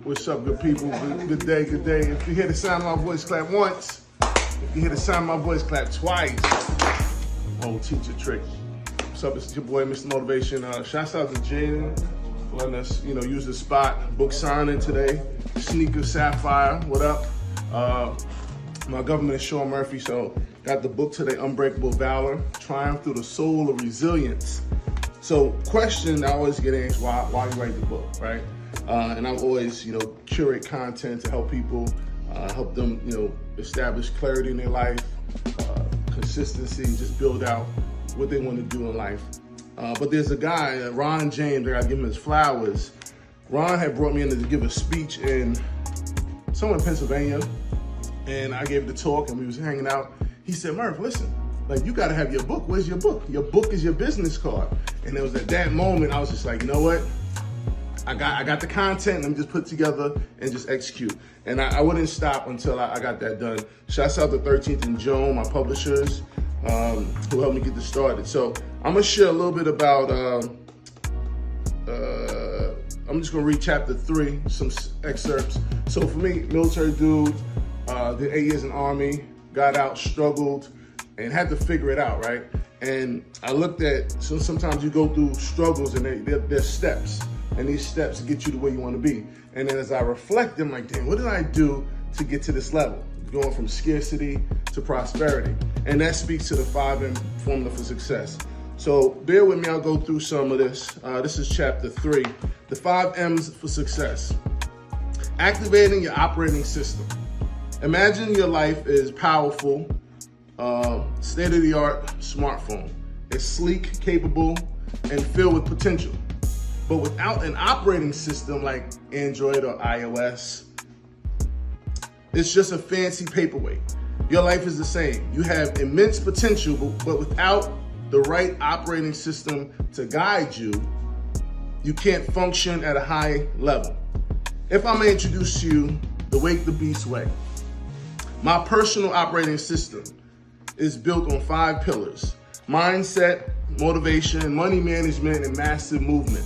What's up, good people? Good day, good day. If you hear the sound of my voice, clap once. If you hear the sound of my voice, clap twice. Old teacher trick. What's up? It's your boy, Mr. Motivation. Shouts out to Jaden for letting us, use the spot. Book signing today. Sneaker Sapphire. What up? My government is Shaun Murphy, so got the book today, Unbreakable Valor, Triumph Through the Soul of Resilience. So, question I always get asked, why you write the book, right? And I always, curate content to help people, help them, establish clarity in their life, consistency, and just build out what they want to do in life. But there's a guy, Ron James, I gotta give him his flowers. Ron had brought me in to give a speech somewhere in Pennsylvania, and I gave the talk, and we was hanging out. He said, Murph, listen, you gotta have your book. Where's your book? Your book is your business card. And it was at that moment, I was just like, you know what? I got the content, let me just put it together and just execute. And I wouldn't stop until I got that done. Shouts out to 13th and Joan, my publishers, who helped me get this started. So I'm gonna share a little bit about, I'm just gonna read chapter 3, some excerpts. So for me, military dude, did 8 years in the Army, got out, struggled, and had to figure it out, right? And I looked at, so sometimes you go through struggles and there's steps. And these steps get you to where you want to be. And then as I reflect, I'm like, damn, what did I do to get to this level? Going from scarcity to prosperity. And that speaks to the 5M formula for success. So bear with me, I'll go through some of this. This is chapter 3, the 5 M's for success. Activating your operating system. Imagine your life is powerful, state-of-the-art smartphone. It's sleek, capable, and filled with potential. But without an operating system like Android or iOS, it's just a fancy paperweight. Your life is the same. You have immense potential, but without the right operating system to guide you, you can't function at a high level. If I may introduce to you the Wake the Beast way. My personal operating system is built on 5 pillars: mindset, motivation, money management, and massive movement.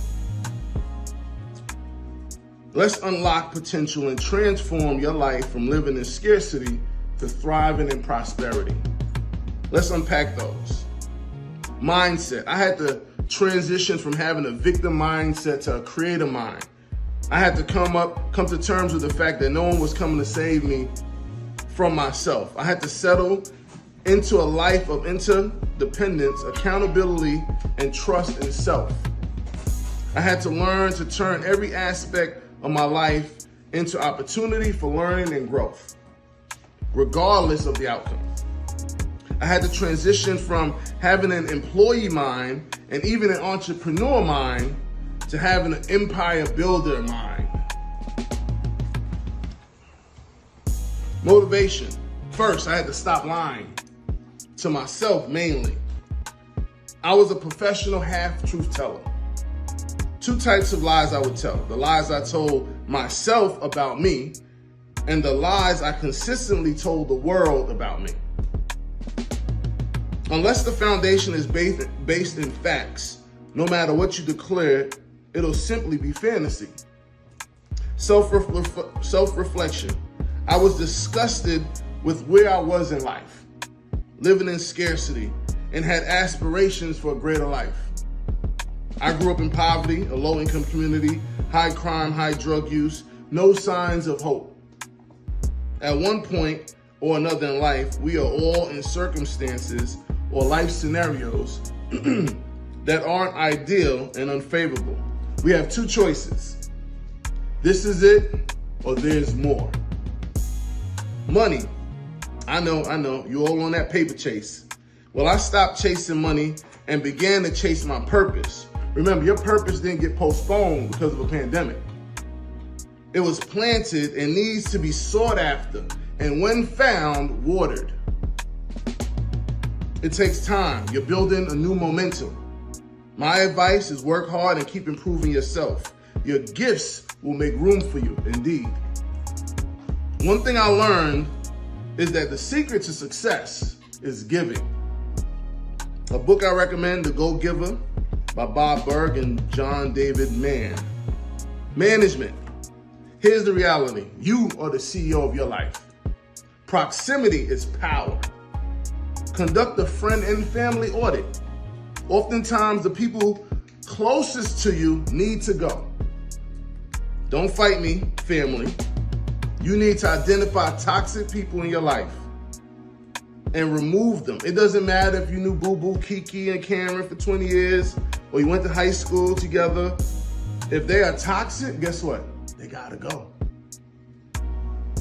Let's unlock potential and transform your life from living in scarcity to thriving in prosperity. Let's unpack those. Mindset. I had to transition from having a victim mindset to a creator mind. I had to come to terms with the fact that no one was coming to save me from myself. I had to settle into a life of interdependence, accountability, and trust in self. I had to learn to turn every aspect of my life into opportunity for learning and growth, regardless of the outcome. I had to transition from having an employee mind and even an entrepreneur mind to having an empire builder mind. Motivation. First, I had to stop lying to myself mainly. I was a professional half-truth teller. 2 types of lies I would tell: the lies I told myself about me, and the lies I consistently told the world about me. Unless the foundation is based in facts, no matter what you declare, it'll simply be fantasy. Self-reflection. I was disgusted with where I was in life, living in scarcity, and had aspirations for a greater life. I grew up in poverty, a low-income community, high crime, high drug use, no signs of hope. At one point or another in life, we are all in circumstances or life scenarios that aren't ideal and unfavorable. We have 2 choices. This is it, or there's more. Money. I know, you're all on that paper chase. Well, I stopped chasing money and began to chase my purpose. Remember, your purpose didn't get postponed because of a pandemic. It was planted and needs to be sought after, and when found, watered. It takes time. You're building a new momentum. My advice is work hard and keep improving yourself. Your gifts will make room for you, indeed. One thing I learned is that the secret to success is giving. A book I recommend, The Go-Giver by Bob Berg and John David Mann. Management. Here's the reality. You are the CEO of your life. Proximity is power. Conduct a friend and family audit. Oftentimes, the people closest to you need to go. Don't fight me, family. You need to identify toxic people in your life and remove them. It doesn't matter if you knew Boo Boo, Kiki, and Karen for 20 years, or you went to high school together. If they are toxic, guess what? They gotta go.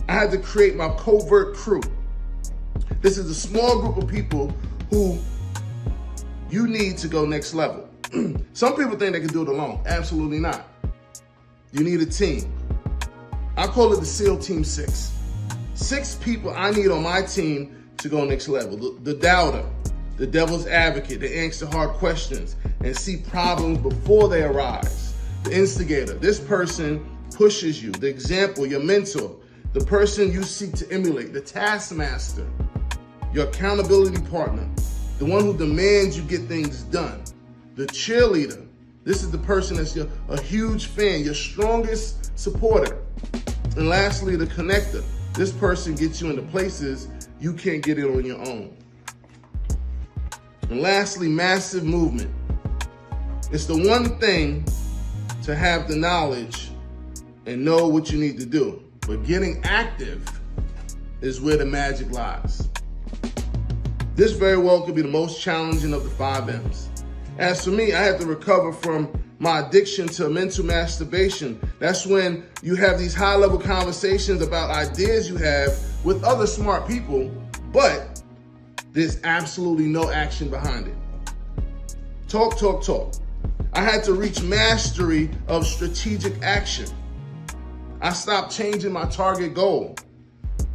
I had to create my covert crew. This is a small group of people who you need to go next level. Some people think they can do it alone. Absolutely not. You need a team. I call it the SEAL Team 6. 6 people I need on my team to go next level. The doubter, the devil's advocate, that answer hard questions and see problems before they arise. The instigator, this person pushes you. The example, your mentor, the person you seek to emulate. The taskmaster, your accountability partner, the one who demands you get things done. The cheerleader, this is the person that's a huge fan, your strongest supporter. And lastly, the connector. This person gets you into places you can't get it on your own. And lastly, massive movement. It's the one thing to have the knowledge and know what you need to do. But getting active is where the magic lies. This very well could be the most challenging of the 5 M's. As for me, I had to recover from my addiction to mental masturbation. That's when you have these high-level conversations about ideas you have with other smart people, but there's absolutely no action behind it. Talk, talk, talk. I had to reach mastery of strategic action. I stopped changing my target goal.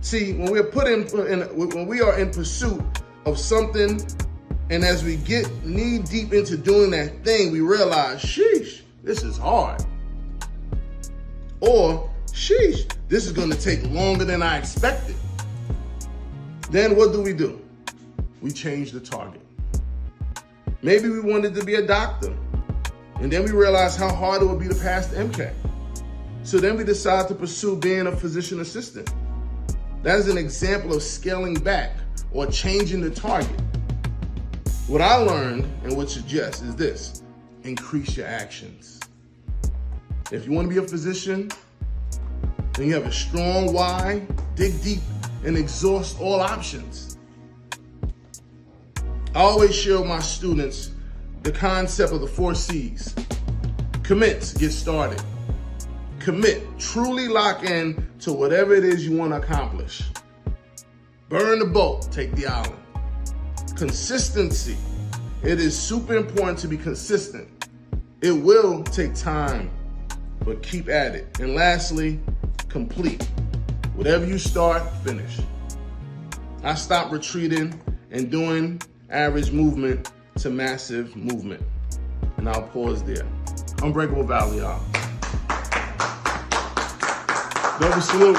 See, when when we are in pursuit of something, and as we get knee deep into doing that thing, we realize, sheesh, this is hard. Or, sheesh, this is gonna take longer than I expected. Then what do? We change the target. Maybe we wanted to be a doctor, and then we realized how hard it would be to pass the MCAT. So then we decide to pursue being a physician assistant. That is an example of scaling back or changing the target. What I learned and would suggest is this: increase your actions. If you want to be a physician, then you have a strong why, dig deep and exhaust all options. I always share with my students the concept of the 4 C's. Commit, get started. Commit, truly lock in to whatever it is you want to accomplish. Burn the boat, take the island. Consistency. It is super important to be consistent. It will take time, but keep at it. And lastly, complete. Whatever you start, finish. I stopped retreating and doing average movement to massive movement. And I'll pause there. Unbreakable Valor, y'all. Double salute.